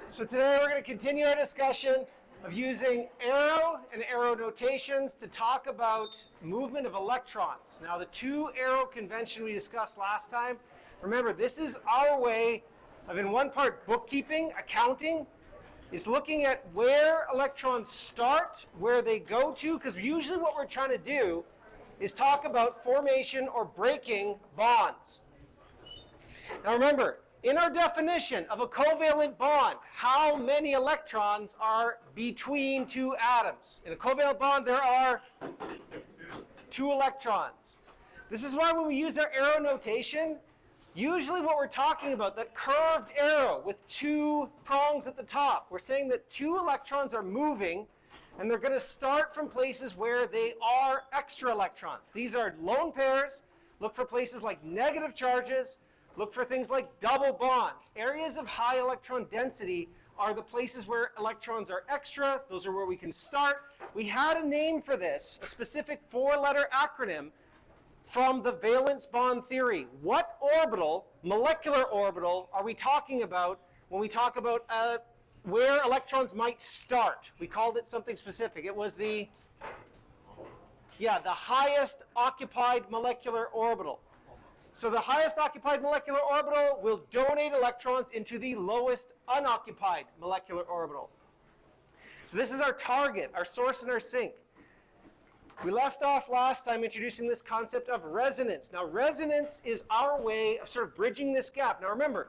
So today we're going to continue our discussion of using arrow and arrow notations to talk about movement of electrons. Now the two-arrow convention we discussed last time, remember this is our way of, in one part, bookkeeping, accounting, is looking at where electrons start, where they go to, because usually what we're trying to do is talk about formation or breaking bonds. Now remember, in our definition of a covalent bond, how many electrons are between two atoms? In a covalent bond, there are two electrons. This is why when we use our arrow notation, usually what we're talking about, that curved arrow with two prongs at the top, we're saying that two electrons are moving, and they're going to start from places where they are extra electrons. These are lone pairs. Look for places like negative charges. Look for things like double bonds. Areas of high electron density are the places where electrons are extra. Those are where we can start. We had a name for this, a specific four-letter acronym from the valence bond theory. What orbital, molecular orbital, are we talking about when we talk about where electrons might start? We called it something specific. It was the highest occupied molecular orbital. So the highest occupied molecular orbital will donate electrons into the lowest unoccupied molecular orbital. So this is our target, our source and our sink. We left off last time introducing this concept of resonance. Now resonance is our way of sort of bridging this gap. Now remember,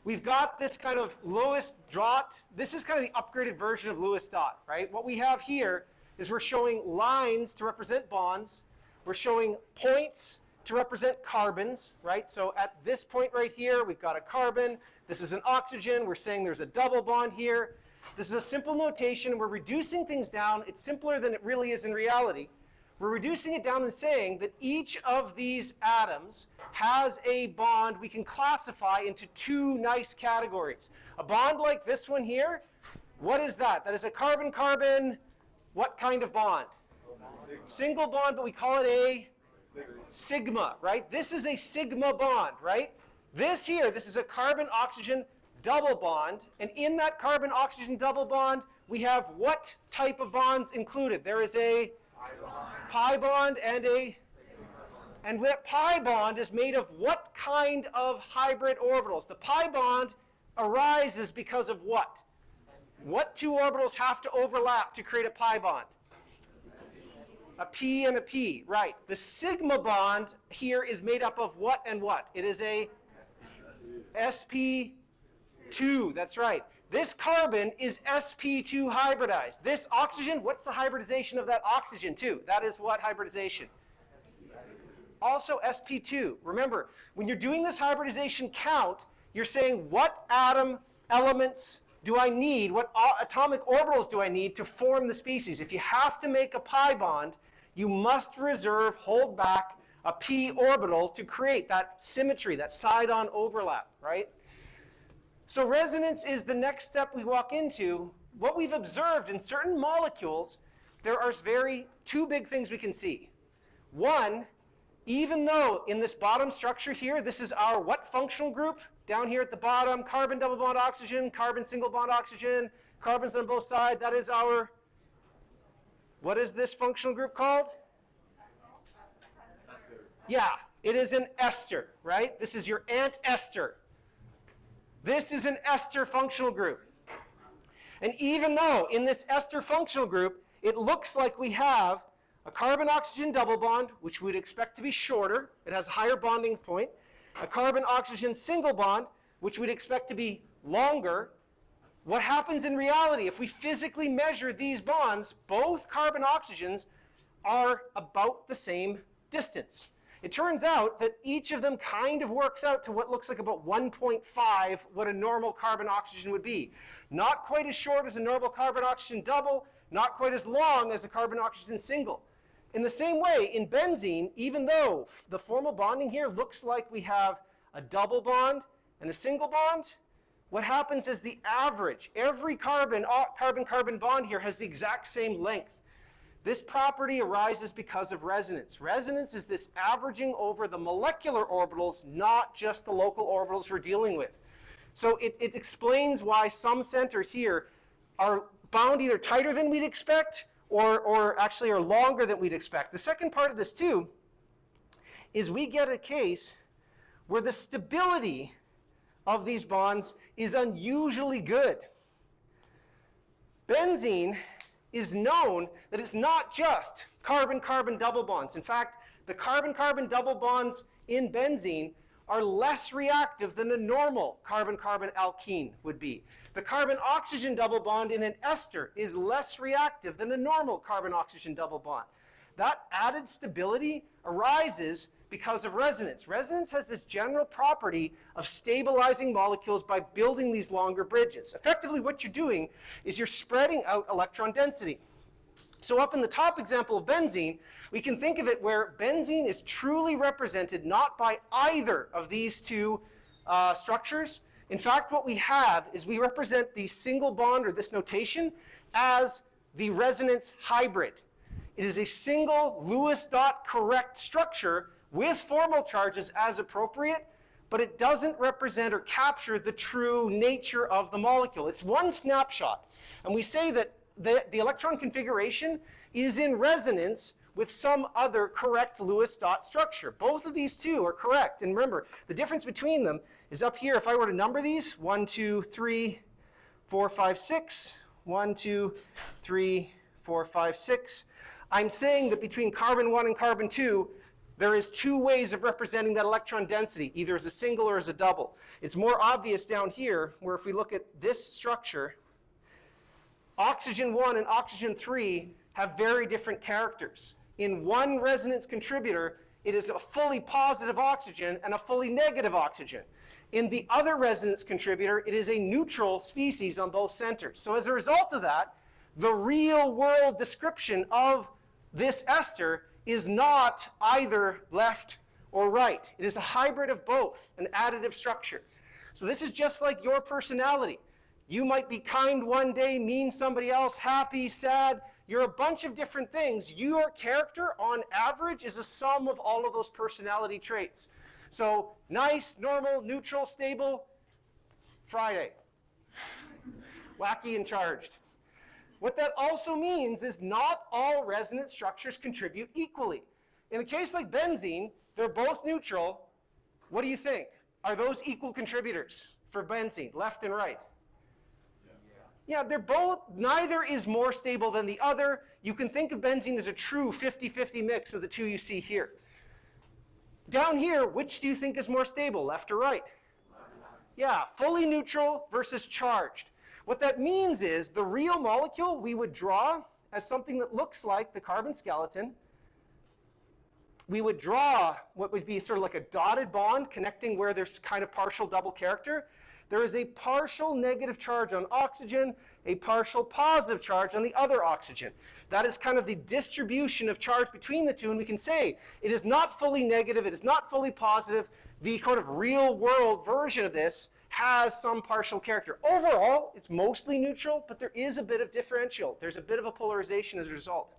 we've got this kind of Lewis dot. This is kind of the upgraded version of Lewis dot, right? What we have here is we're showing lines to represent bonds. We're showing points to represent carbons, right? So at this point right here, we've got a carbon. This is an oxygen. We're saying there's a double bond here. This is a simple notation. We're reducing things down. It's simpler than it really is in reality. We're reducing it down and saying that each of these atoms has a bond we can classify into two nice categories. A bond like this one here, what is that? That is a carbon-carbon, what kind of bond? Single bond, but we call it a sigma, right? This is a sigma bond, right? This here, this is a carbon-oxygen double bond, and in that carbon-oxygen double bond, we have what type of bonds included? There is a pi bond and that pi bond is made of what kind of hybrid orbitals? The pi bond arises because of what? What two orbitals have to overlap to create a pi bond? A p and a p, right. The sigma bond here is made up of what and what? It is a sp2, that's right. This carbon is sp2 hybridized. This oxygen, what's the hybridization of that oxygen too? That is what hybridization? Also sp2. Remember, when you're doing this hybridization count, you're saying what atom elements do I need, what atomic orbitals do I need to form the species? If you have to make a pi bond, you must reserve, hold back a p orbital to create that symmetry, that side-on overlap, right? So resonance is the next step we walk into. What we've observed in certain molecules, there are two big things we can see. One, even though in this bottom structure here, this is our what functional group? Down here at the bottom, carbon double bond oxygen, carbon single bond oxygen, carbons on both sides. That is our, what is this functional group called? Yeah, it is an ester, right? This is your ant ester. This is an ester functional group. And even though in this ester functional group, it looks like we have a carbon-oxygen double bond, which we'd expect to be shorter. It has a higher bonding point. A carbon-oxygen single bond, which we'd expect to be longer. What happens in reality? If we physically measure these bonds, both carbon-oxygens are about the same distance. It turns out that each of them kind of works out to what looks like about 1.5 what a normal carbon-oxygen would be. Not quite as short as a normal carbon-oxygen double, not quite as long as a carbon-oxygen single. In the same way, in benzene, even though the formal bonding here looks like we have a double bond and a single bond, what happens is the average, every carbon-carbon bond here has the exact same length. This property arises because of resonance. Resonance is this averaging over the molecular orbitals, not just the local orbitals we're dealing with. So it explains why some centers here are bound either tighter than we'd expect or actually are longer than we'd expect. The second part of this too is we get a case where the stability of these bonds is unusually good. Benzene is known that it's not just carbon-carbon double bonds. In fact, the carbon-carbon double bonds in benzene are less reactive than a normal carbon-carbon alkene would be. The carbon-oxygen double bond in an ester is less reactive than a normal carbon-oxygen double bond. That added stability arises because of resonance. Resonance has this general property of stabilizing molecules by building these longer bridges. Effectively, what you're doing is you're spreading out electron density. So up in the top example of benzene, we can think of it where benzene is truly represented not by either of these two structures. In fact, what we have is we represent the single bond, or this notation, as the resonance hybrid. It is a single Lewis dot correct structure with formal charges as appropriate, but it doesn't represent or capture the true nature of the molecule. It's one snapshot. And we say that the electron configuration is in resonance with some other correct Lewis dot structure. Both of these two are correct. And remember, the difference between them is up here. If I were to number these, 1, 2, 3, 4, 5, 6, 1, 2, 3, 4, 5, 6, I'm saying that between carbon 1 and carbon 2, there is two ways of representing that electron density, either as a single or as a double. It's more obvious down here, where if we look at this structure, oxygen 1 and oxygen 3 have very different characters. In one resonance contributor, it is a fully positive oxygen and a fully negative oxygen. In the other resonance contributor, it is a neutral species on both centers. So as a result of that, the real world description of this ester is not either left or right. It is a hybrid of both, an additive structure. So this is just like your personality. You might be kind one day, mean somebody else, happy, sad. You're a bunch of different things. Your character, on average, is a sum of all of those personality traits. So nice, normal, neutral, stable, Friday. Wacky and charged. What that also means is not all resonance structures contribute equally. In a case like benzene, they're both neutral. What do you think? Are those equal contributors for benzene, left and right? Yeah, they're both, neither is more stable than the other. You can think of benzene as a true 50-50 mix of the two you see here. Down here, which do you think is more stable, left or right? Yeah, fully neutral versus charged. What that means is the real molecule we would draw as something that looks like the carbon skeleton. We would draw what would be sort of like a dotted bond connecting where there's kind of partial double character. There is a partial negative charge on oxygen, a partial positive charge on the other oxygen. That is kind of the distribution of charge between the two, and we can say it is not fully negative, it is not fully positive. The kind of real world version of this has some partial character. Overall, it's mostly neutral, but there is a bit of differential. There's a bit of a polarization as a result.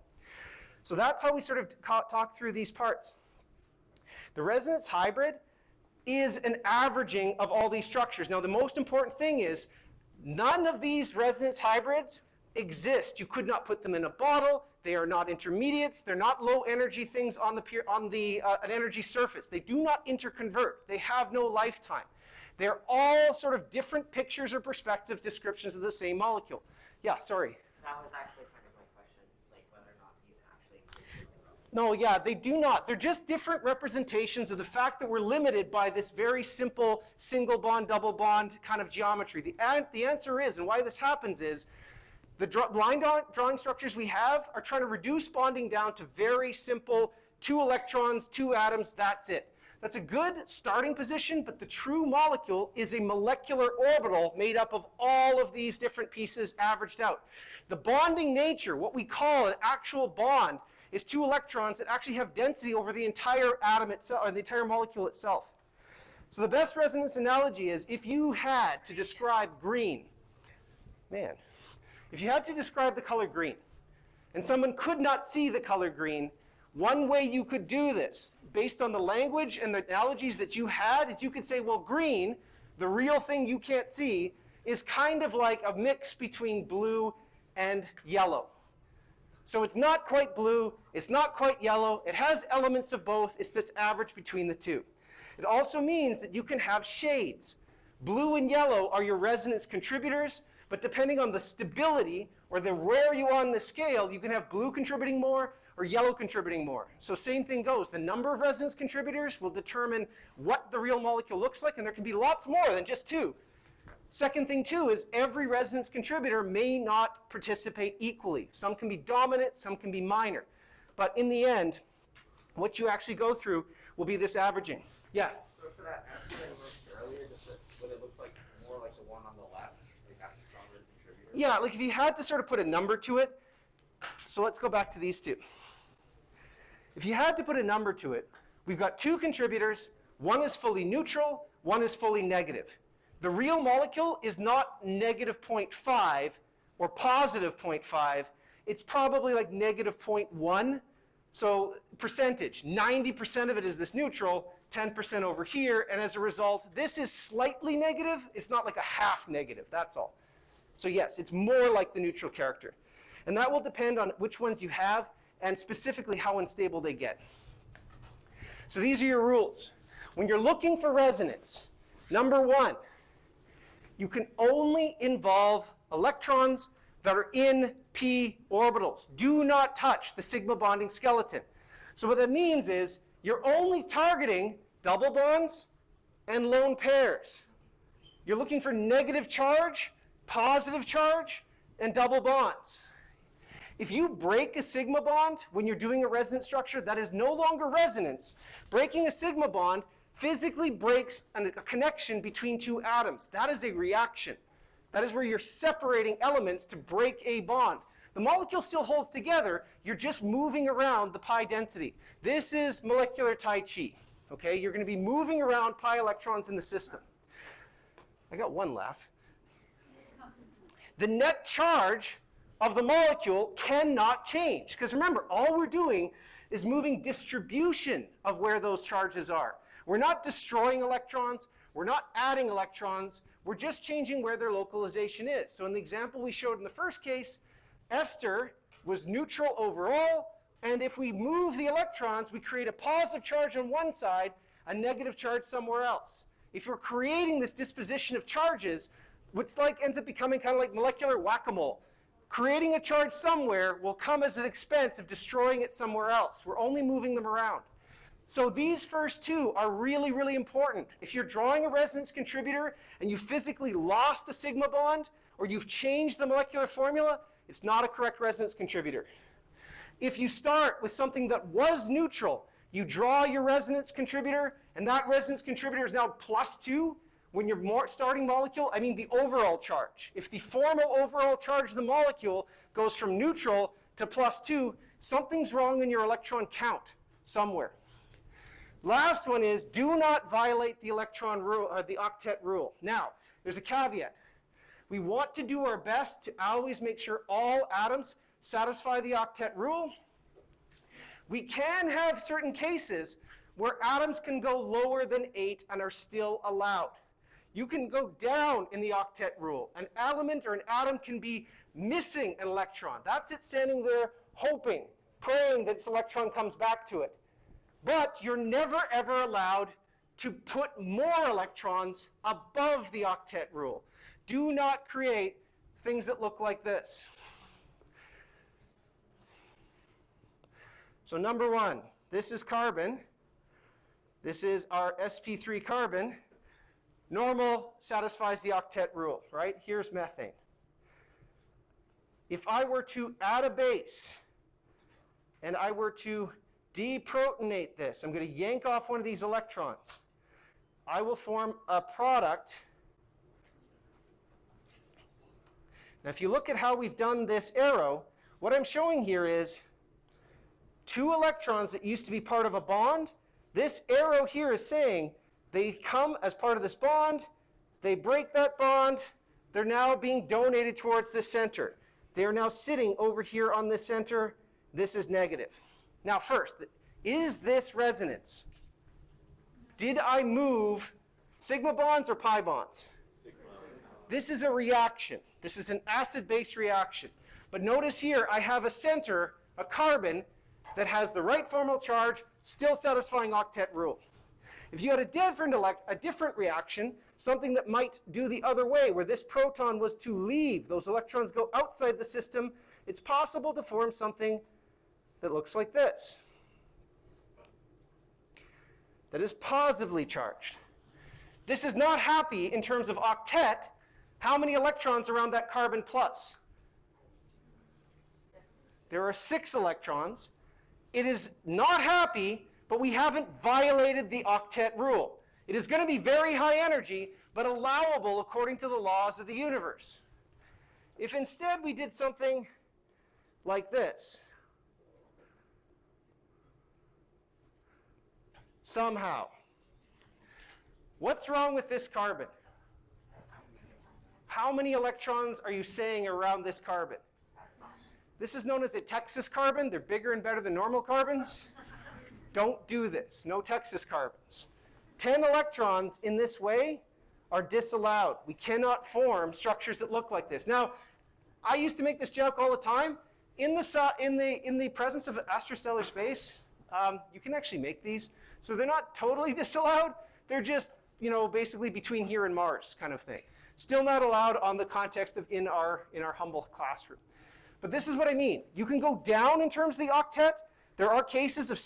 So that's how we sort of talk through these parts. The resonance hybrid is an averaging of all these structures. Now, the most important thing is none of these resonance hybrids exist. You could not put them in a bottle. They are not intermediates. They're not low energy things on an energy surface. They do not interconvert. They have no lifetime. They're all sort of different pictures or perspective descriptions of the same molecule. Yeah, sorry. That was actually kind of my question, like whether or not these actually exist. No, yeah, they do not. They're just different representations of the fact that we're limited by this very simple single bond, double bond kind of geometry. The answer is, and why this happens is, the line drawing structures we have are trying to reduce bonding down to very simple 2 electrons, 2 atoms, that's it. That's a good starting position, but the true molecule is a molecular orbital made up of all of these different pieces averaged out. The bonding nature, what we call an actual bond, is 2 electrons that actually have density over the entire atom itself, or the entire molecule itself. So the best resonance analogy is if you had to describe green, if you had to describe the color green, and someone could not see the color green, one way you could do this, based on the language and the analogies that you had, is you could say, well, green the real thing you can't see, is kind of like a mix between blue and yellow. So it's not quite blue, it's not quite yellow, it has elements of both, it's this average between the two. It also means that you can have shades. Blue and yellow are your resonance contributors, but depending on the stability or where you are on the scale, you can have blue contributing more or yellow contributing more. So same thing goes. The number of resonance contributors will determine what the real molecule looks like, and there can be lots more than just two. Second thing too is every resonance contributor may not participate equally. Some can be dominant, some can be minor. But in the end, what you actually go through will be this averaging. Yeah? So for that answer that you mentioned earlier, would it look like more like the one on the left, like that's a stronger contributor? Yeah, like if you had to sort of put a number to it, so let's go back to these two. If you had to put a number to it, we've got two contributors, one is fully neutral, one is fully negative. The real molecule is not negative 0.5 or positive 0.5. It's probably like negative 0.1. So percentage, 90% of it is this neutral, 10% over here, and as a result, this is slightly negative. It's not like a half negative, that's all. So yes, it's more like the neutral character. And that will depend on which ones you have and specifically how unstable they get. So these are your rules. When you're looking for resonance, number one, you can only involve electrons that are in p orbitals. Do not touch the sigma bonding skeleton. So what that means is you're only targeting double bonds and lone pairs. You're looking for negative charge, positive charge, and double bonds. If you break a sigma bond when you're doing a resonance structure, that is no longer resonance. Breaking a sigma bond physically breaks a connection between two atoms. That is a reaction. That is where you're separating elements to break a bond. The molecule still holds together, you're just moving around the pi density. This is molecular Tai Chi, okay? You're gonna be moving around pi electrons in the system. I got one laugh. The net charge of the molecule cannot change, because remember, all we're doing is moving distribution of where those charges are. We're not destroying electrons, we're not adding electrons, we're just changing where their localization is. So in the example we showed in the first case, ester was neutral overall, and if we move the electrons, we create a positive charge on one side, a negative charge somewhere else. If we're creating this disposition of charges, what's like ends up becoming kind of like molecular whack-a-mole. Creating a charge somewhere will come as an expense of destroying it somewhere else. We're only moving them around. So these first two are really, really important. If you're drawing a resonance contributor and you physically lost a sigma bond, or you've changed the molecular formula, it's not a correct resonance contributor. If you start with something that was neutral, you draw your resonance contributor, and that resonance contributor is now +2, when your starting molecule, I mean the overall charge. If the formal overall charge of the molecule goes from neutral to +2, something's wrong in your electron count somewhere. Last one is, do not violate the electron rule, or the octet rule. Now, there's a caveat. We want to do our best to always make sure all atoms satisfy the octet rule. We can have certain cases where atoms can go lower than 8 and are still allowed. You can go down in the octet rule. An element or an atom can be missing an electron. That's it standing there hoping, praying that this electron comes back to it. But you're never, ever allowed to put more electrons above the octet rule. Do not create things that look like this. So number one, this is carbon. This is our sp3 carbon. Normal satisfies the octet rule, right? Here's methane. If I were to add a base, and I were to deprotonate this, I'm going to yank off one of these electrons, I will form a product. Now if you look at how we've done this arrow, what I'm showing here is two electrons that used to be part of a bond. This arrow here is saying they come as part of this bond, they break that bond, they're now being donated towards the center. They are now sitting over here on the center. This is negative. Now first, is this resonance? Did I move Sigma bonds or pi bonds? This is a reaction. This is an acid-base reaction. But notice here, I have a center, a carbon, that has the right formal charge, still satisfying octet rule. If you had a different reaction, something that might do the other way, where this proton was to leave, those electrons go outside the system, it's possible to form something that looks like this. That is positively charged. This is not happy in terms of octet. How many electrons around that carbon plus? There are 6 electrons. It is not happy, but we haven't violated the octet rule. It is going to be very high energy, but allowable according to the laws of the universe. If instead we did something like this, somehow, what's wrong with this carbon? How many electrons are you saying around this carbon? This is known as a Texas carbon. They're bigger and better than normal carbons. Don't do this. No Texas carbons. 10 electrons in this way are disallowed. We cannot form structures that look like this. Now, I used to make this joke all the time. In the presence of asterostellar space, you can actually make these. So they're not totally disallowed. They're just, basically between here and Mars kind of thing. Still not allowed on the context of in our humble classroom. But this is what I mean. You can go down in terms of the octet. There are cases of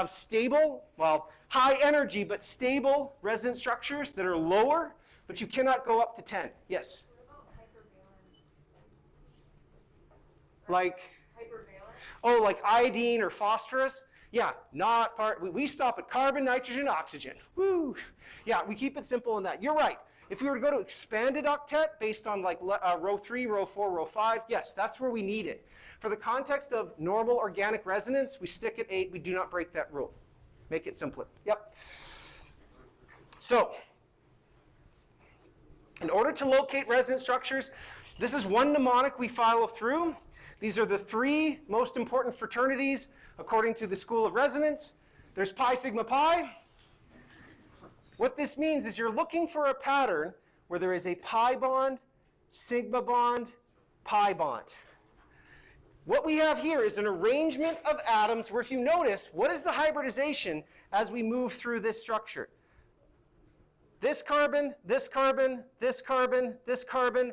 stable, well, high energy, but stable resonance structures that are lower, but you cannot go up to 10. Yes? What about hypervalent? Like? Hypervalent? Oh, like iodine or phosphorus? Yeah, not part. We stop at carbon, nitrogen, oxygen. Woo! Yeah, we keep it simple in that. You're right. If we were to go to expanded octet based on like row 3, row 4, row 5, yes, that's where we need it. For the context of normal organic resonance, we stick at 8. We do not break that rule. Make it simpler. Yep. So, in order to locate resonance structures, this is one mnemonic we follow through. These are the 3 most important fraternities according to the School of Resonance. There's pi, sigma, pi. What this means is you're looking for a pattern where there is a pi bond, sigma bond, pi bond. What we have here is an arrangement of atoms where if you notice, what is the hybridization as we move through this structure? This carbon, this carbon, this carbon, this carbon.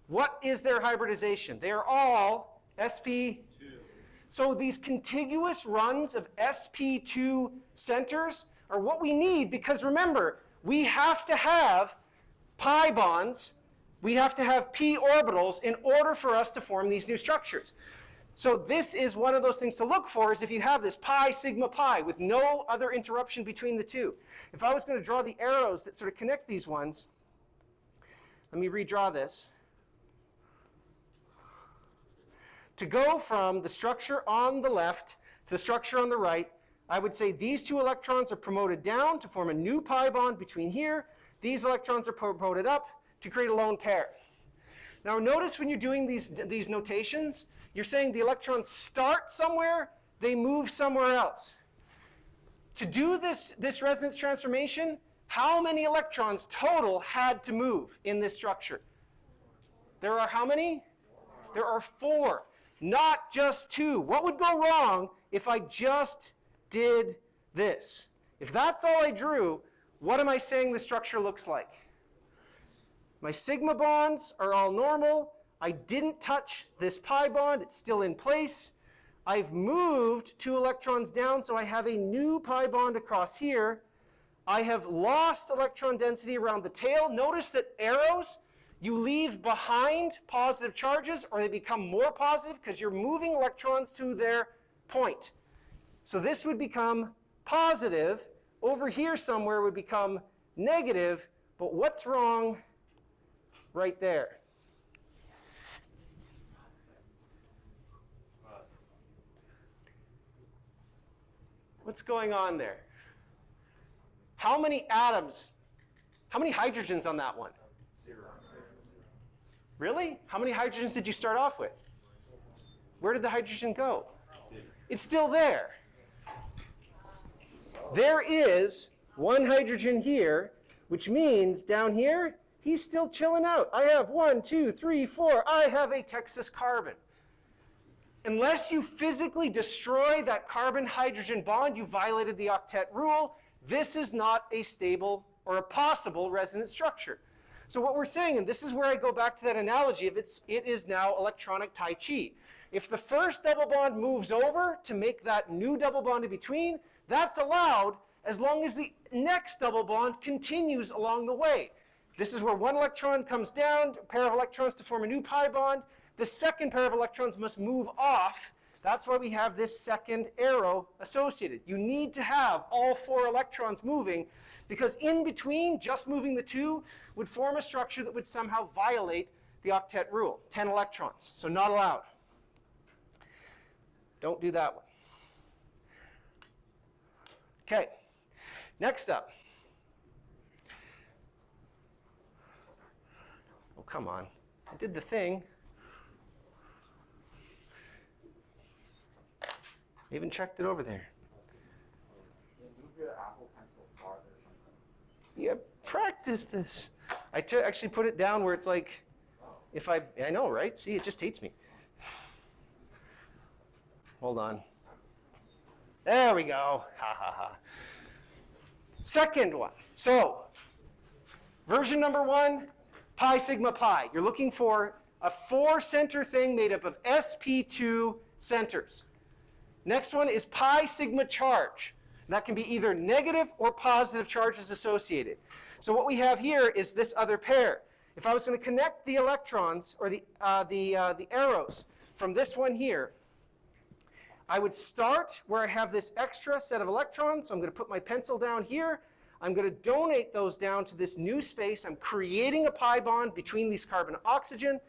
What is their hybridization? They are all sp2. So these contiguous runs of sp2 centers are what we need because remember, we have to have pi bonds, we have to have p orbitals in order for us to form these new structures. So this is one of those things to look for is if you have this pi, sigma, pi with no other interruption between the two. If I was going to draw the arrows that sort of connect these ones, let me redraw this. To go from the structure on the left to the structure on the right, I would say these 2 electrons are promoted down to form a new pi bond between here. These electrons are promoted up to create a lone pair. Now notice when you're doing these notations, you're saying the electrons start somewhere, they move somewhere else. To do this resonance transformation, how many electrons total had to move in this structure? There are how many? There are 4, not just 2. What would go wrong if I just did this? If that's all I drew, what am I saying the structure looks like? My sigma bonds are all normal. I didn't touch this pi bond. It's still in place. I've moved 2 electrons down, so I have a new pi bond across here. I have lost electron density around the tail. Notice that arrows, you leave behind positive charges, or they become more positive because you're moving electrons to their point. So this would become positive. Over here somewhere would become negative. But what's wrong right there? What's going on there? How many atoms, how many hydrogens on that one? 0. Really? How many hydrogens did you start off with? Where did the hydrogen go? It's still there. There is 1 hydrogen here, which means down here, he's still chilling out. I have 1, 2, 3, 4. I have a Texas carbon. Unless you physically destroy that carbon-hydrogen bond, you violated the octet rule. This is not a stable or a possible resonance structure. So what we're saying, and this is where I go back to that analogy of it is now electronic Tai Chi. If the first double bond moves over to make that new double bond in between, that's allowed as long as the next double bond continues along the way. This is where one electron comes down, a pair of electrons to form a new pi bond. The second pair of electrons must move off. That's why we have this second arrow associated. You need to have all 4 electrons moving, because in between, just moving the 2 would form a structure that would somehow violate the octet rule. 10 electrons, so not allowed. Don't do that one. Okay, next up. Oh, come on. I did the thing. I even checked it over there. Move your Apple Pencil farther or something. Yeah, practice this. I actually put it down where it's like, if I know, right? See, it just hates me. Hold on. There we go. Ha, ha, ha. Second one. So, version number 1, pi sigma pi. You're looking for a 4-center thing made up of sp2 centers. Next one is pi sigma charge. That can be either negative or positive charges associated. So what we have here is this other pair. If I was going to connect the electrons, or the arrows from this one here, I would start where I have this extra set of electrons. So I'm going to put my pencil down here. I'm going to donate those down to this new space. I'm creating a pi bond between these carbon and oxygen.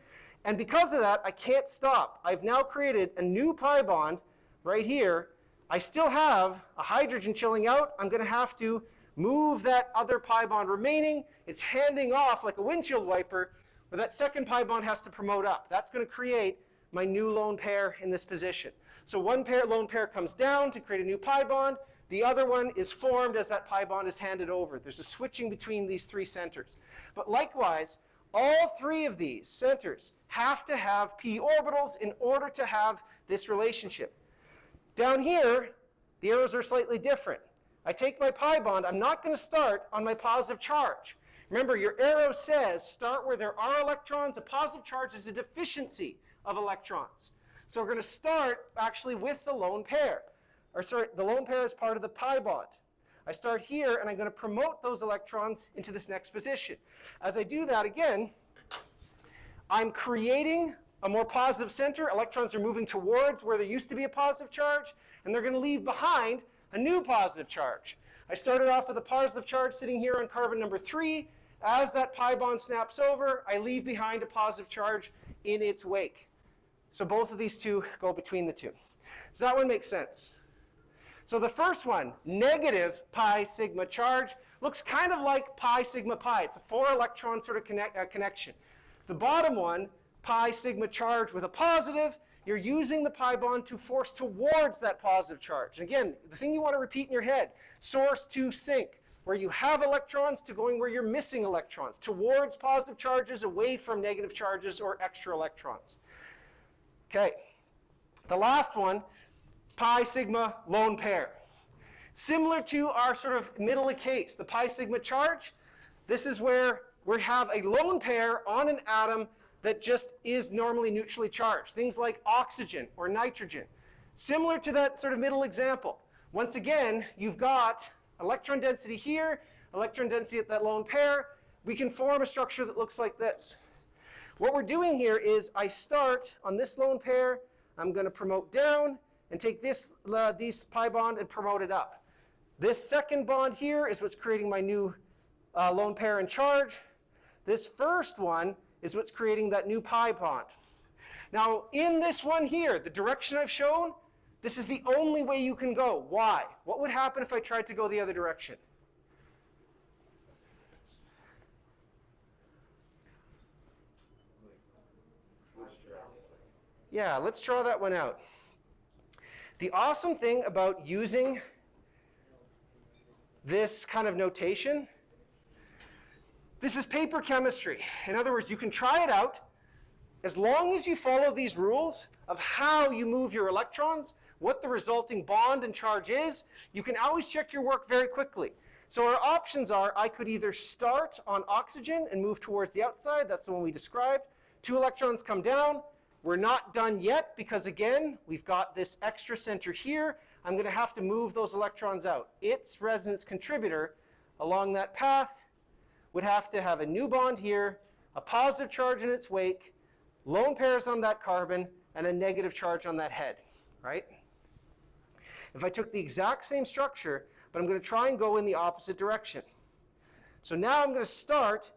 And because of that, I can't stop. I've now created a new pi bond right here. I still have a hydrogen chilling out. I'm going to have to move that other pi bond remaining. It's handing off like a windshield wiper, where that second pi bond has to promote up. That's going to create my new lone pair in this position. So one lone pair comes down to create a new pi bond. The other one is formed as that pi bond is handed over. There's a switching between these 3 centers. But likewise, all 3 of these centers have to have p orbitals in order to have this relationship. Down here, the arrows are slightly different. I take my pi bond. I'm not going to start on my positive charge. Remember, your arrow says start where there are electrons. A positive charge is a deficiency of electrons. So we're going to start actually with the lone pair. Or sorry, the lone pair is part of the pi bond. I start here, and I'm going to promote those electrons into this next position. As I do that, again, I'm creating a more positive center. Electrons are moving towards where there used to be a positive charge, and they're going to leave behind a new positive charge. I started off with a positive charge sitting here on carbon number 3. As that pi bond snaps over, I leave behind a positive charge in its wake. So both of these 2 go between the 2. Does that one make sense? So the first one, negative pi sigma charge, looks kind of like pi sigma pi. It's a 4-electron sort of connection. The bottom one, pi sigma charge with a positive, you're using the pi bond to force towards that positive charge. And again, the thing you want to repeat in your head, source to sink, where you have electrons to going where you're missing electrons, towards positive charges, away from negative charges or extra electrons. Okay, the last one, pi sigma lone pair. Similar to our sort of middle of case, the pi sigma charge, this is where we have a lone pair on an atom that just is normally neutrally charged. Things like oxygen or nitrogen. Similar to that sort of middle example. Once again, you've got electron density here, electron density at that lone pair. We can form a structure that looks like this. What we're doing here is I start on this lone pair. I'm going to promote down and take these pi bond and promote it up. This second bond here is what's creating my new lone pair in charge. This first one is what's creating that new pi bond. Now, in this one here, the direction I've shown, this is the only way you can go. Why? What would happen if I tried to go the other direction? Yeah, let's draw that one out. The awesome thing about using this kind of notation This is paper chemistry. In other words, you can try it out. As long as you follow these rules of how you move your electrons, what the resulting bond and charge is, you can always check your work very quickly. So our options are, I could either start on oxygen and move towards the outside. That's the one we described. 2 electrons come down. We're not done yet because, again, we've got this extra center here. I'm going to have to move those electrons out. Its resonance contributor along that path would have to have a new bond here, a positive charge in its wake, lone pairs on that carbon, and a negative charge on that head, right? If I took the exact same structure, but I'm going to try and go in the opposite direction. So now I'm going to start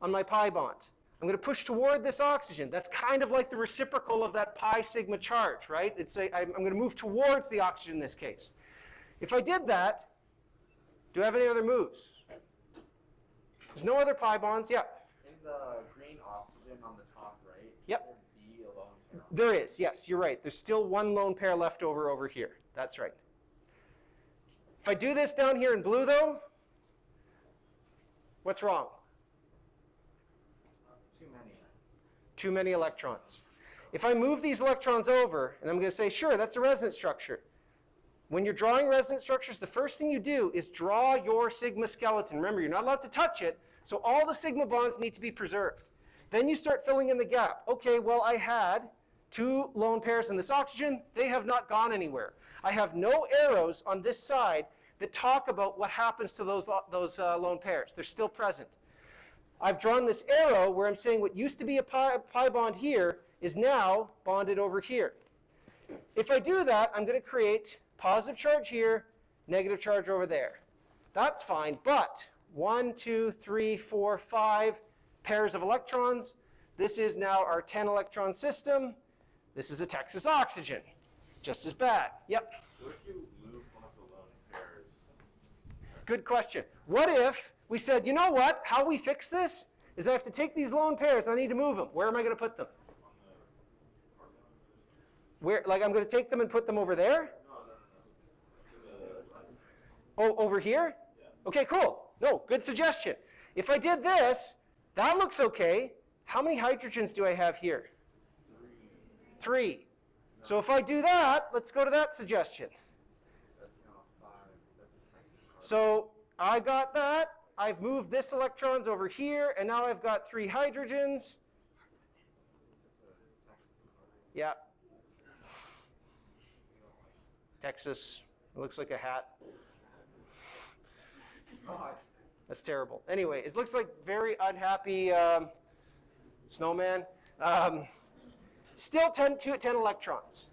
on my pi bond. I'm going to push toward this oxygen. That's kind of like the reciprocal of that pi sigma charge, right? I'm going to move towards the oxygen in this case. If I did that, do I have any other moves? There's no other pi bonds. Yeah. In the green oxygen on the top right, yep. Should there be a lone pair? There is, yes, you're right. There's still one lone pair left over here. That's right. If I do this down here in blue, though, what's wrong? Too many. Too many electrons. If I move these electrons over, and I'm going to say, sure, that's a resonance structure. When you're drawing resonance structures, the first thing you do is draw your sigma skeleton. Remember, you're not allowed to touch it, so all the sigma bonds need to be preserved. Then you start filling in the gap. Okay, well, I had 2 lone pairs in this oxygen. They have not gone anywhere. I have no arrows on this side that talk about what happens to those lone pairs. They're still present. I've drawn this arrow where I'm saying what used to be a pi bond here is now bonded over here. If I do that, I'm going to create positive charge here, negative charge over there. That's fine, but 1, 2, 3, 4, 5 pairs of electrons. This is now our 10-electron system. This is a Texas oxygen. Just as bad. Yep. What if you move one of the lone pairs? Good question. What if we said, you know what? How we fix this is I have to take these lone pairs and I need to move them. Where am I going to put them? On the carbon? Where? Like I'm going to take them and put them over there? No. Oh, over here? Yeah. Okay, cool. No, good suggestion. If I did this, that looks okay. How many hydrogens do I have here? 3. So if I do that, let's go to that suggestion. That's now 5. That's a Texas carbon. So I got that. I've moved this electrons over here, and now I've got 3 hydrogens. Yeah. Texas. It looks like a hat. God. That's terrible. Anyway, it looks like very unhappy snowman. Still 10 electrons.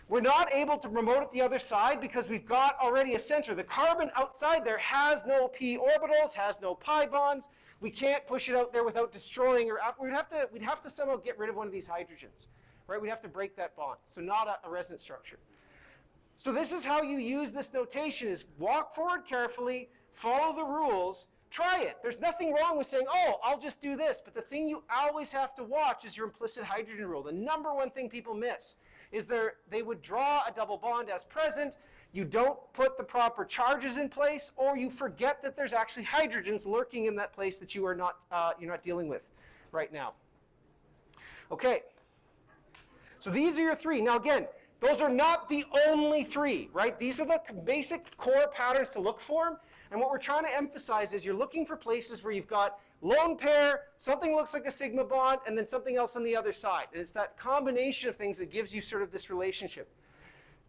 We're not able to promote it the other side because we've got already a center. The carbon outside there has no p orbitals, has no pi bonds. We can't push it out there without destroying or we'd have to somehow get rid of one of these hydrogens, right? We'd have to break that bond. So not a resonance structure. So this is how you use this notation: is walk forward carefully, follow the rules, try it. There's nothing wrong with saying, oh, I'll just do this. But the thing you always have to watch is your implicit hydrogen rule. The number one thing people miss is they would draw a double bond as present. You don't put the proper charges in place, or you forget that there's actually hydrogens lurking in that place that you're not dealing with right now. Okay. So these are your 3. Now again, those are not the only 3, right? These are the basic core patterns to look for. And what we're trying to emphasize is you're looking for places where you've got lone pair, something looks like a sigma bond, and then something else on the other side. And it's that combination of things that gives you sort of this relationship.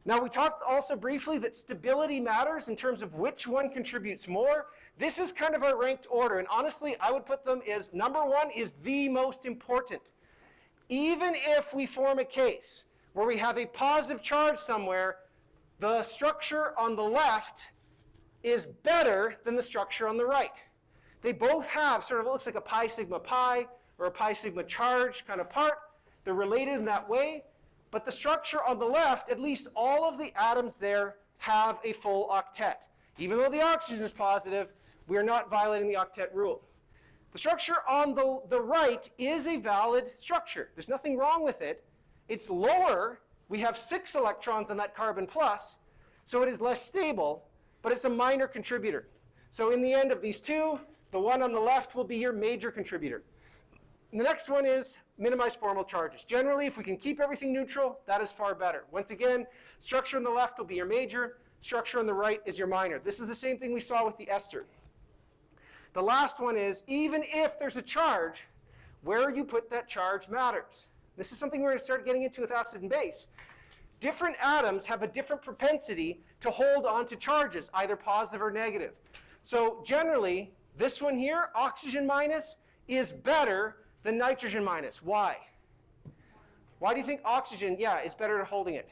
Now, we talked also briefly that stability matters in terms of which one contributes more. This is kind of our ranked order. And honestly, I would put them as number 1 is the most important. Even if we form a case where we have a positive charge somewhere, the structure on the left is better than the structure on the right. They both have sort of, it looks like a pi sigma pi or a pi sigma charge kind of part. They're related in that way. But the structure on the left, at least all of the atoms there have a full octet. Even though the oxygen is positive, we are not violating the octet rule. The structure on the right is a valid structure. There's nothing wrong with it. It's lower. We have 6 electrons on that carbon plus, so it is less stable, but it's a minor contributor. So in the end of these 2, The one on the left will be your major contributor. And the next one is minimize formal charges. Generally, if we can keep everything neutral, that is far better. Once again, structure on the left will be your major, structure on the right is your minor. This is the same thing we saw with the ester. The last one is, even if there's a charge, where you put that charge matters. This is something we're going to start getting into with acid and base. Different atoms have a different propensity to hold on to charges, either positive or negative. So generally, this one here, oxygen minus, is better than nitrogen minus. Why? Why do you think oxygen, is better at holding it?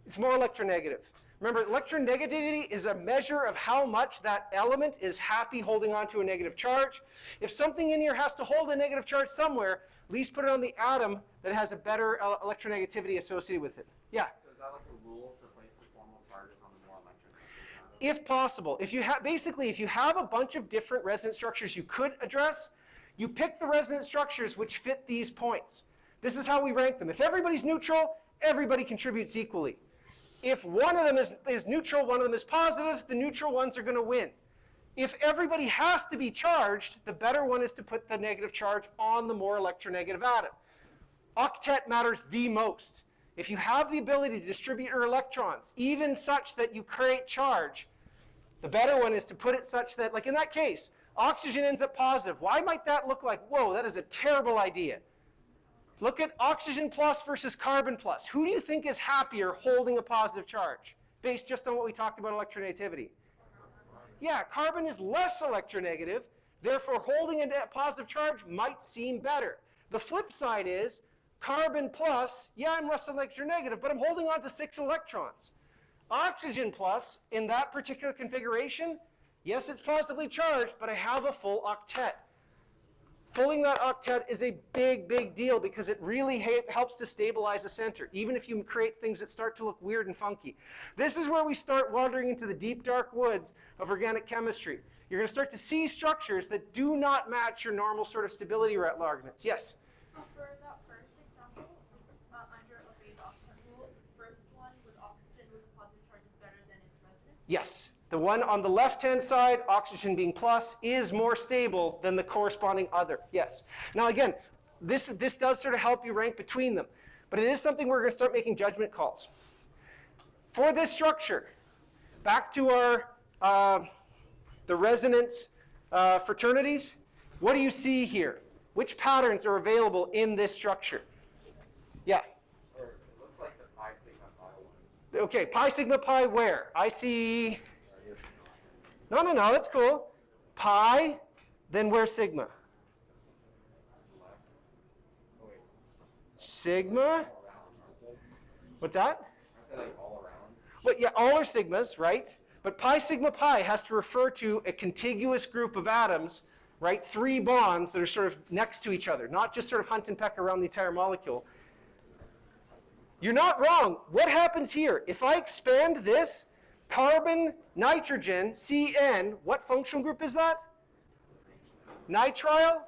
It's more electronegative. Remember, electronegativity is a measure of how much that element is happy holding on to a negative charge. If something in here has to hold a negative charge somewhere, at least put it on the atom that has a better electronegativity associated with it. Yeah? So is that like a rule to place the formal charges on the more electronegative? If possible. If you basically, if you have a bunch of different resonance structures you could address, you pick the resonance structures which fit these points. This is how we rank them. If everybody's neutral, everybody contributes equally. If one of them is neutral, one of them is positive, the neutral ones are going to win. If everybody has to be charged, the better one is to put the negative charge on the more electronegative atom. Octet matters the most. If you have the ability to distribute your electrons, even such that you create charge, the better one is to put it such that, like in that case, oxygen ends up positive. Why might that look like, whoa, that is a terrible idea? Look at oxygen plus versus carbon plus. Who do you think is happier holding a positive charge, based just on what we talked about electronegativity? Yeah, carbon is less electronegative, therefore holding a positive charge might seem better. The flip side is, carbon plus, I'm less electronegative, but I'm holding on to 6 electrons. Oxygen plus, in that particular configuration, yes, it's positively charged, but I have a full octet. Filling that octet is a big, big deal because it really helps to stabilize the center, even if you create things that start to look weird and funky. This is where we start wandering into the deep, dark woods of organic chemistry. You're going to start to see structures that do not match your normal sort of stability arguments. Yes? So for that first example, under a phase octet rule, first one with oxygen with a positive charge is better than its resonance? Yes. The one on the left-hand side, oxygen being plus, is more stable than the corresponding other. Yes. Now again, this does sort of help you rank between them. But it is something we're going to start making judgment calls. For this structure, back to our the resonance fraternities, what do you see here? Which patterns are available in this structure? Yeah. Or it looks like the pi sigma pi one. Okay, pi sigma pi where? I see... No, that's cool. Pi, then where's sigma? Sigma? What's that? Aren't they like all around? Well, yeah, all are sigmas, right? But pi sigma pi has to refer to a contiguous group of atoms, right? 3 bonds that are sort of next to each other, not just sort of hunt and peck around the entire molecule. You're not wrong. What happens here? If I expand this, carbon, nitrogen, CN, what functional group is that? Nitrile?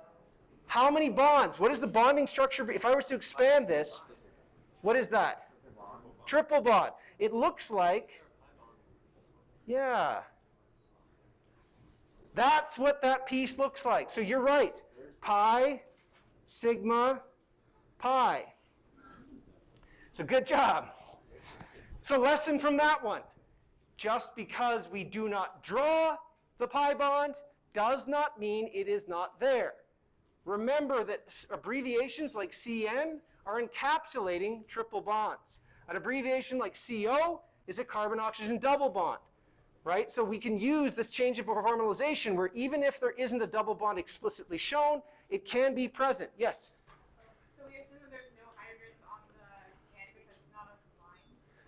How many bonds? What is the bonding structure? If I was to expand this, what is that? Triple bond. It looks like, yeah. That's what that piece looks like. So you're right. Pi, sigma, pi. So good job. So lesson from that one. Just because we do not draw the pi bond does not mean it is not there. Remember that abbreviations like CN are encapsulating triple bonds. An abbreviation like CO is a carbon-oxygen double bond, right? So we can use this change of formalization where even if there isn't a double bond explicitly shown, it can be present. Yes? So we assume that there's no hydrogens on the end because it's not a line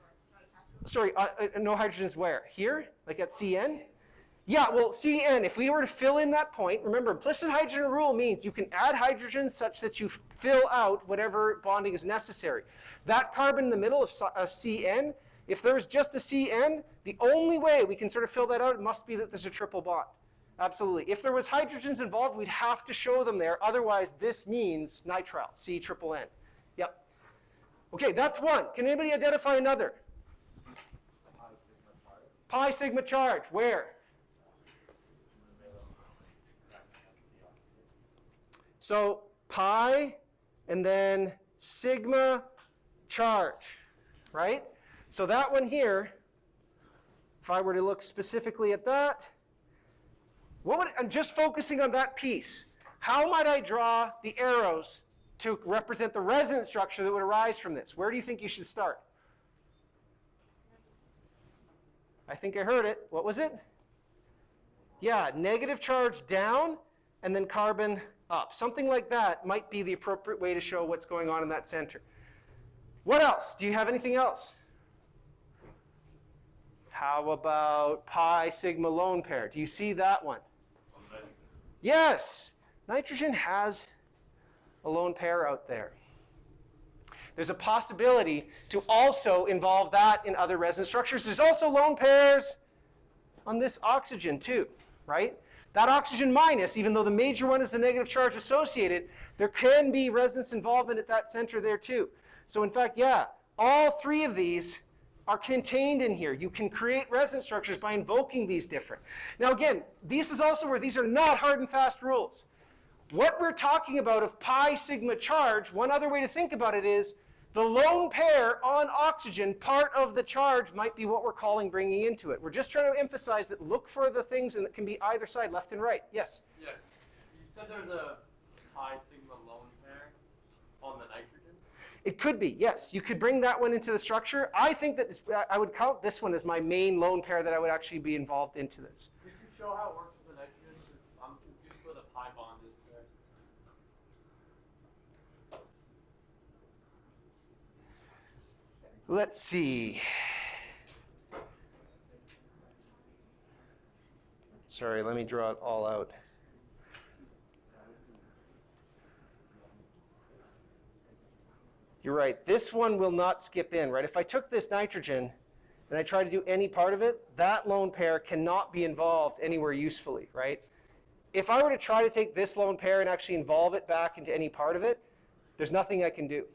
or it's not attached to it? Sorry, no hydrogens where? Here? Like at CN? Yeah, well, CN, if we were to fill in that point, remember, implicit hydrogen rule means you can add hydrogen such that you fill out whatever bonding is necessary. That carbon in the middle of CN, if there's just a CN, the only way we can sort of fill that out must be that there's a triple bond. Absolutely. If there was hydrogens involved, we'd have to show them there. Otherwise, this means nitrile, C triple N. Yep. Okay, that's one. Can anybody identify another? Pi sigma charge. Where? So pi and then sigma charge, right? So that one here, if I were to look specifically at that, I'm just focusing on that piece. How might I draw the arrows to represent the resonance structure that would arise from this? Where do you think you should start? I think I heard it. What was it? Yeah, negative charge down and then carbon up. Something like that might be the appropriate way to show what's going on in that center. What else? Do you have anything else? How about pi sigma lone pair? Do you see that one? Yes, nitrogen has a lone pair out there. There's a possibility to also involve that in other resonance structures. There's also lone pairs on this oxygen too, right? That oxygen minus, even though the major one is the negative charge associated, there can be resonance involvement at that center there too. So in fact, yeah, all three of these are contained in here. You can create resonance structures by invoking these different. Now again, this is also where these are not hard and fast rules. What we're talking about of pi sigma charge, one other way to think about it is the lone pair on oxygen, part of the charge might be what we're calling bringing into it. We're just trying to emphasize that look for the things and it can be either side, left and right. Yes? Yeah. You said there's a pi sigma lone pair on the nitrogen? It could be, yes. You could bring that one into the structure. I think that I would count this one as my main lone pair that I would actually be involved into this. Could you show how it works with the nitrogen? I'm confused where the pi bond is there. Let's see. Sorry, let me draw it all out. You're right, this one will not skip in, right? If I took this nitrogen and I try to do any part of it, that lone pair cannot be involved anywhere usefully, right? If I were to try to take this lone pair and actually involve it back into any part of it, there's nothing I can do,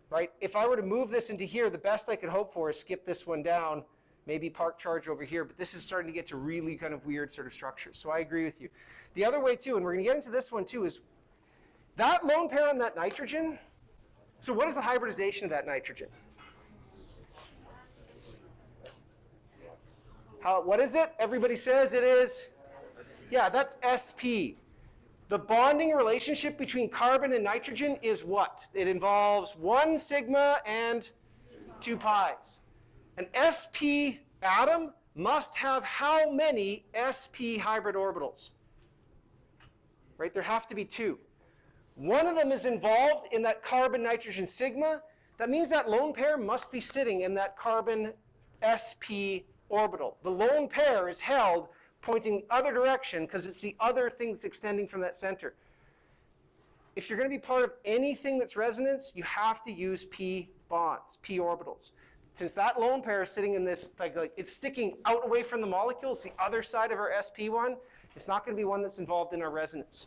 right? If I were to move this into here, the best I could hope for is skip this one down, maybe park charge over here, but this is starting to get to really kind of weird sort of structures. So I agree with you. The other way too, and we're going to get into this one too, is that lone pair on that nitrogen. So what is the hybridization of that nitrogen? What is it? Everybody says it is? Yeah, that's sp. The bonding relationship between carbon and nitrogen is what? It involves 1 sigma and 2 pi's. An sp atom must have how many sp hybrid orbitals? Right, there have to be 2. One of them is involved in that carbon-nitrogen sigma. That means that lone pair must be sitting in that carbon sp orbital. The lone pair is held pointing the other direction because it's the other thing that's extending from that center. If you're going to be part of anything that's resonance, you have to use p bonds, p orbitals. Since that lone pair is sitting in this, like it's sticking out away from the molecule, it's the other side of our sp one, it's not going to be one that's involved in our resonance.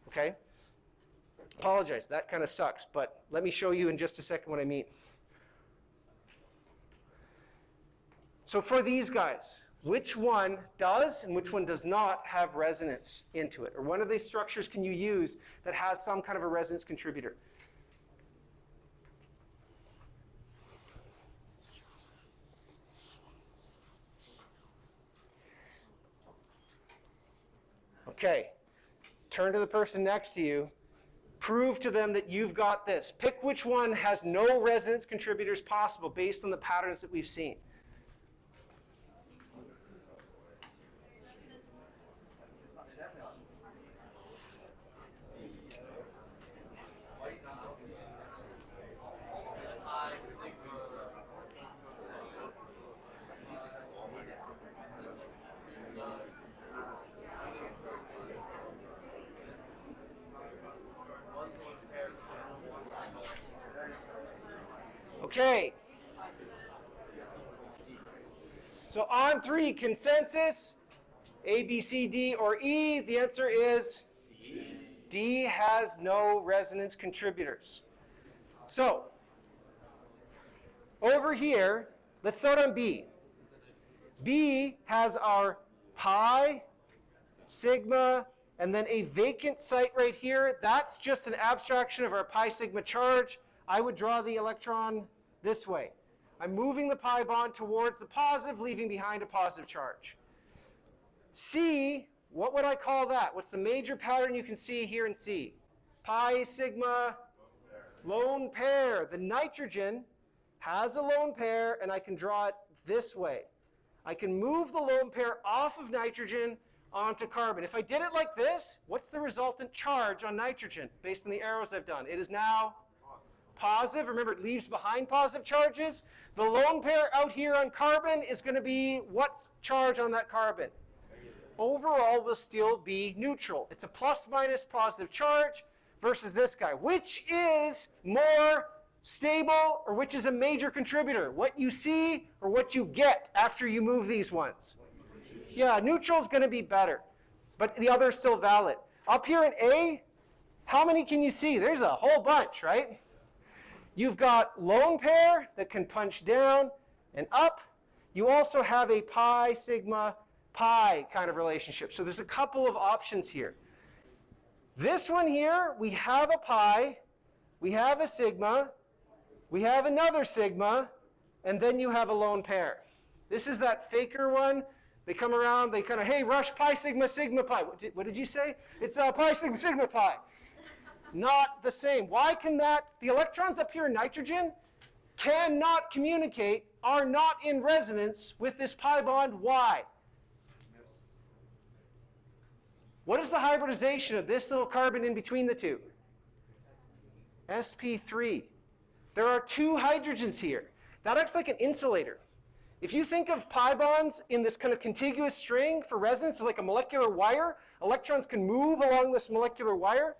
Okay? Apologize, that kind of sucks, but let me show you in just a second what I mean. So for these guys, which one does and which one does not have resonance into it? Or one of these structures can you use that has some kind of a resonance contributor? Okay, turn to the person next to you. Prove to them that you've got this. Pick which one has no resonance contributors possible based on the patterns that we've seen. Okay. So on 3, consensus, A, B, C, D, or E, the answer is D. D has no resonance contributors. So, over here, let's start on B. B has our pi, sigma, and then a vacant site right here. That's just an abstraction of our pi sigma charge. I would draw the electron this way. I'm moving the pi bond towards the positive, leaving behind a positive charge. C, what would I call that? What's the major pattern you can see here in C? Pi sigma lone pair. The nitrogen has a lone pair, and I can draw it this way. I can move the lone pair off of nitrogen onto carbon. If I did it like this, what's the resultant charge on nitrogen based on the arrows I've done? It is now positive. Remember, it leaves behind positive charges. The lone pair out here on carbon is going to be what's charge on that carbon? Overall will still be neutral. It's a plus minus positive charge versus this guy. Which is more stable, or which is a major contributor? What you see or what you get after you move these ones? Yeah, neutral is going to be better, but the other is still valid. Up here in A, how many can you see? There's a whole bunch, right? You've got lone pair that can punch down and up. You also have a pi sigma pi kind of relationship. So there's a couple of options here. This one here, we have a pi, we have a sigma, we have another sigma, and then you have a lone pair. This is that faker one. They come around, they kind of, hey, rush pi sigma sigma pi. What did you say? It's pi sigma sigma pi. Not the same. Why can that? The electrons up here in nitrogen cannot communicate, are not in resonance with this pi bond. Why? What is the hybridization of this little carbon in between the two? sp3. There are two hydrogens here. That acts like an insulator. If you think of pi bonds in this kind of contiguous string for resonance, like a molecular wire, electrons can move along this molecular wire.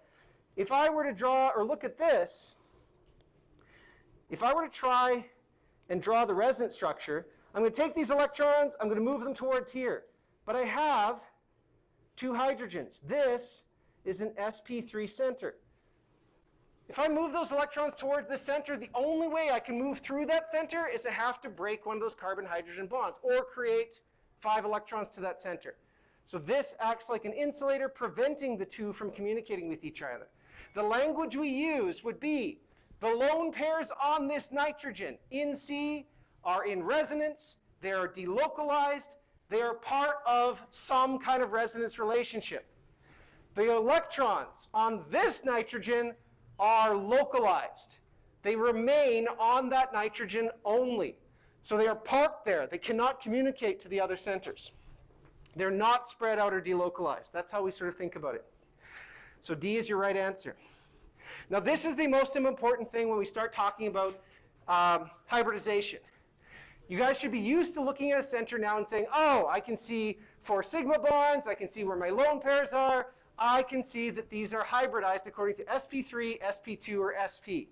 If I were to draw or look at this, if I were to try and draw the resonance structure, I'm going to take these electrons, I'm going to move them towards here. But I have two hydrogens. This is an sp3 center. If I move those electrons toward the center, the only way I can move through that center is to have to break one of those carbon-hydrogen bonds or create 5 electrons to that center. So this acts like an insulator, preventing the two from communicating with each other. The language we use would be the lone pairs on this nitrogen in C are in resonance, they are delocalized, they are part of some kind of resonance relationship. The electrons on this nitrogen are localized. They remain on that nitrogen only. So they are parked there. They cannot communicate to the other centers. They're not spread out or delocalized. That's how we sort of think about it. So D is your right answer. Now this is the most important thing when we start talking about hybridization. You guys should be used to looking at a center now and saying, oh, I can see 4 sigma bonds, I can see where my lone pairs are, I can see that these are hybridized according to sp3, sp2, or sp.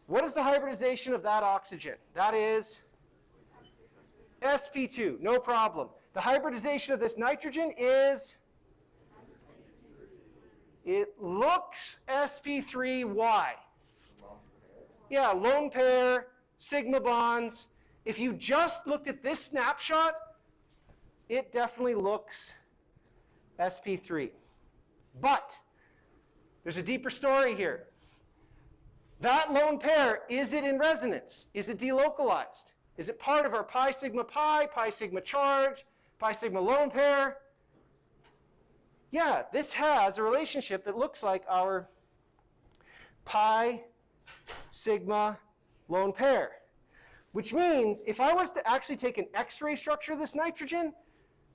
What is the hybridization of that oxygen? That is sp2, no problem. The hybridization of this nitrogen is, it looks sp3, why? Yeah, lone pair, sigma bonds. If you just looked at this snapshot, it definitely looks sp3. But there's a deeper story here. That lone pair, is it in resonance? Is it delocalized? Is it part of our pi sigma charge, pi sigma lone pair? Yeah, this has a relationship that looks like our pi sigma lone pair. Which means if I was to actually take an X-ray structure of this nitrogen,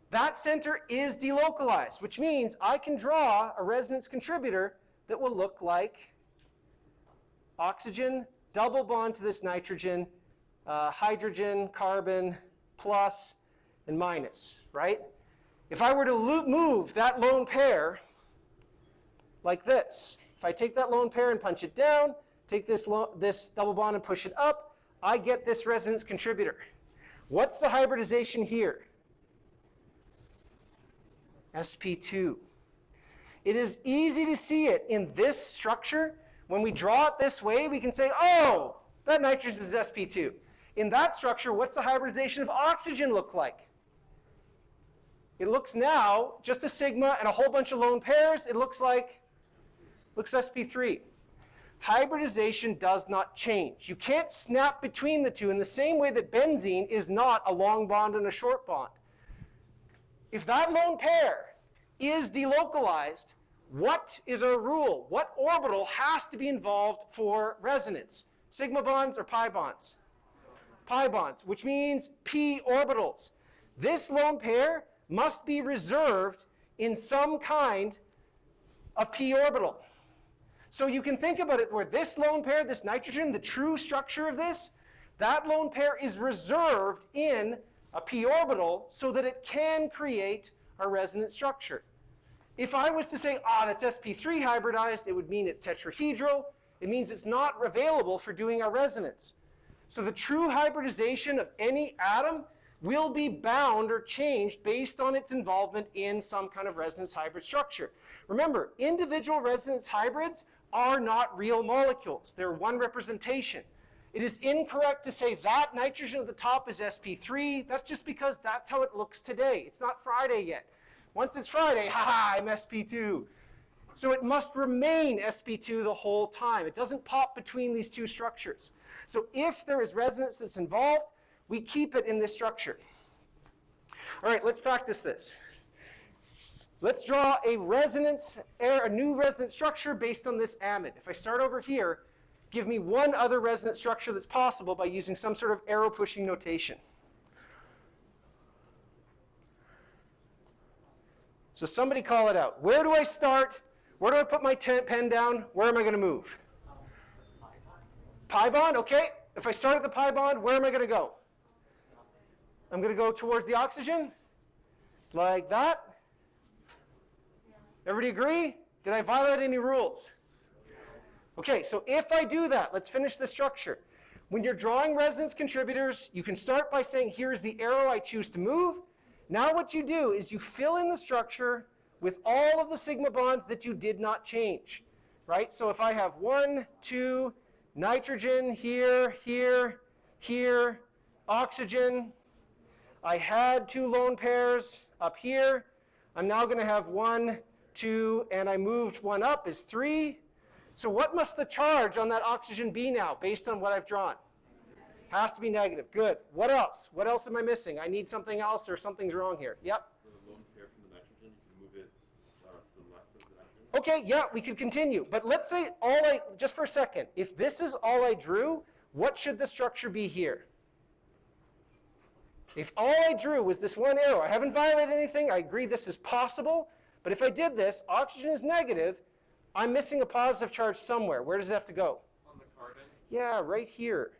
that center is delocalized, which means I can draw a resonance contributor that will look like oxygen, double bond to this nitrogen, hydrogen, carbon, plus, and minus, right? If I were to move that lone pair like this, if I take that lone pair and punch it down, take this double bond and push it up, I get this resonance contributor. What's the hybridization here? sp2. It is easy to see it in this structure. When we draw it this way, we can say, oh, that nitrogen is sp2. In that structure, what's the hybridization of oxygen look like? it looks now, just a sigma and a whole bunch of lone pairs, it looks sp3. Hybridization does not change. You can't snap between the two in the same way that benzene is not a long bond and a short bond. If that lone pair is delocalized, what is our rule? What orbital has to be involved for resonance? Sigma bonds or pi bonds? Pi bonds, which means p orbitals. This lone pair must be reserved in some kind of p orbital. So you can think about it where this lone pair, this nitrogen, the true structure of this, that lone pair is reserved in a p orbital so that it can create a resonance structure. If I was to say, that's sp3 hybridized, it would mean it's tetrahedral. It means it's not available for doing our resonance. So the true hybridization of any atom will be bound or changed based on its involvement in some kind of resonance hybrid structure. Remember, individual resonance hybrids are not real molecules. They're one representation. It is incorrect to say that nitrogen at the top is sp3. That's just because that's how it looks today. It's not Friday yet. Once it's Friday, I'm sp2. So it must remain sp2 the whole time. It doesn't pop between these two structures. So if there is resonance that's involved, we keep it in this structure. All right, let's practice this. Let's draw a new resonance structure based on this amide. If I start over here, give me one other resonance structure that's possible by using some sort of arrow pushing notation. So somebody call it out. Where do I start? Where do I put my pen down? Where am I going to move? Pi bond, okay. If I start at the pi bond, where am I going to go? I'm going to go towards the oxygen, like that. Everybody agree? Did I violate any rules? Okay, so if I do that, let's finish the structure. When you're drawing resonance contributors, you can start by saying, here's the arrow I choose to move. Now what you do is you fill in the structure with all of the sigma bonds that you did not change, right? So if I have 1, 2, nitrogen here, here, here, oxygen, I had 2 lone pairs up here. I'm now going to have 1, 2, and I moved 1 up is 3. So what must the charge on that oxygen be now, based on what I've drawn? Has to be negative. Good. What else? What else am I missing? I need something else or something's wrong here. Yep. For the lone pair from the nitrogen, you can move it to the left of the nitrogen. Okay, yeah, we could continue. But let's say just for a second, if this is all I drew, what should the structure be here? If all I drew was this one arrow, I haven't violated anything, I agree this is possible, but if I did this, oxygen is negative, I'm missing a positive charge somewhere. Where does it have to go? On the carbon? Yeah, right here.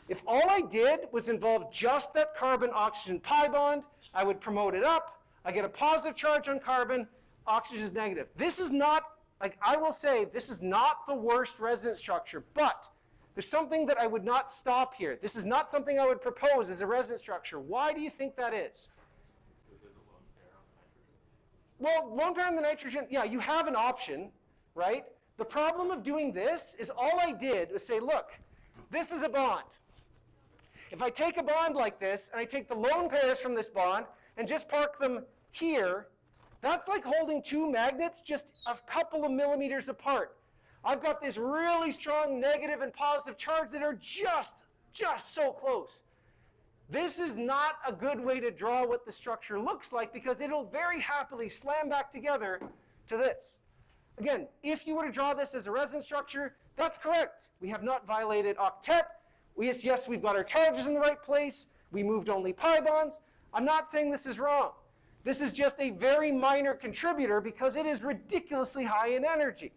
If all I did was involve just that carbon-oxygen pi bond, I would promote it up, I get a positive charge on carbon, oxygen is negative. This is not, I will say, this is not the worst resonance structure, but there's something that I would not stop here. This is not something I would propose as a resonance structure. Why do you think that is? Because there's a lone pair on the nitrogen. Well, lone pair on the nitrogen, yeah, you have an option, right? The problem of doing this is all I did was say, look, this is a bond. If I take a bond like this, and I take the lone pairs from this bond, and just park them here, that's like holding 2 magnets just a couple of millimeters apart. I've got this really strong negative and positive charge that are just so close. This is not a good way to draw what the structure looks like because it'll very happily slam back together to this. Again, if you were to draw this as a resonance structure, that's correct. We have not violated octet. Yes, we've got our charges in the right place. We moved only pi bonds. I'm not saying this is wrong. This is just a very minor contributor because it is ridiculously high in energy.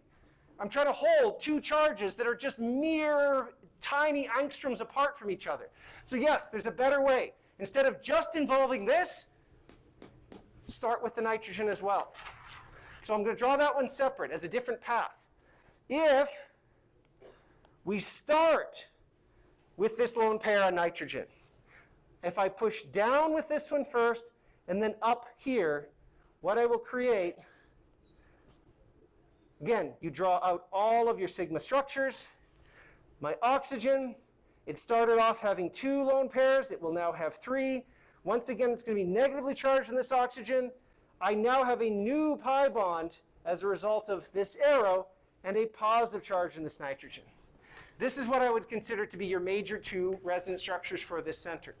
I'm trying to hold 2 charges that are just mere tiny angstroms apart from each other. So yes, there's a better way. Instead of just involving this, start with the nitrogen as well. So I'm going to draw that one separate as a different path. If we start with this lone pair on nitrogen, if I push down with this one first and then up here, what I will create, again, you draw out all of your sigma structures. My oxygen, it started off having 2 lone pairs. It will now have 3. Once again, it's going to be negatively charged in this oxygen. I now have a new pi bond as a result of this arrow and a positive charge in this nitrogen. This is what I would consider to be your major two resonance structures for this center.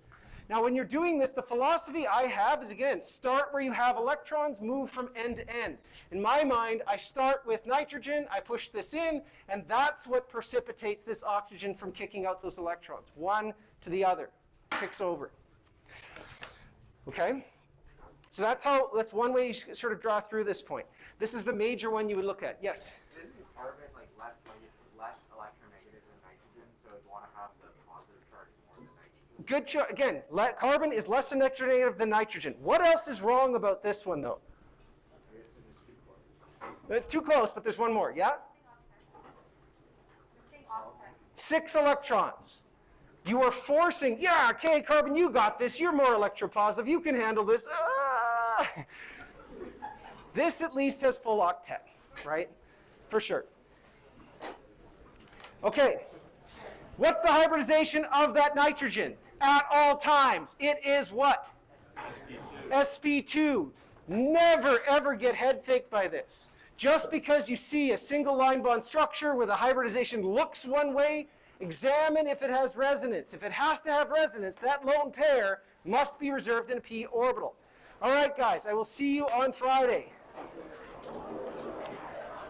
Now, when you're doing this, the philosophy I have is, again, start where you have electrons, move from end to end. In my mind, I start with nitrogen, I push this in, and that's what precipitates this oxygen from kicking out those electrons. One to the other, kicks over. Okay? So that's one way you sort of draw through this point. This is the major one you would look at. Yes? Isn't carbon like less electronegative than nitrogen, so you'd want to have the positive charge more than nitrogen? Good choice. Again, carbon is less electronegative than nitrogen. What else is wrong about this one, though? I guess it is too close. It's too close, but there's one more. Yeah? Missing oxide. 6 electrons. You are forcing, yeah, okay, carbon, you got this. You're more electropositive. You can handle this. Ah! This at least has full octet, right? For sure. Okay. What's the hybridization of that nitrogen at all times? It is what? sp2. Never, ever get head faked by this. Just because you see a single line bond structure where the hybridization looks one way, examine if it has resonance. If it has to have resonance, that lone pair must be reserved in a p orbital. All right, guys, I will see you on Friday.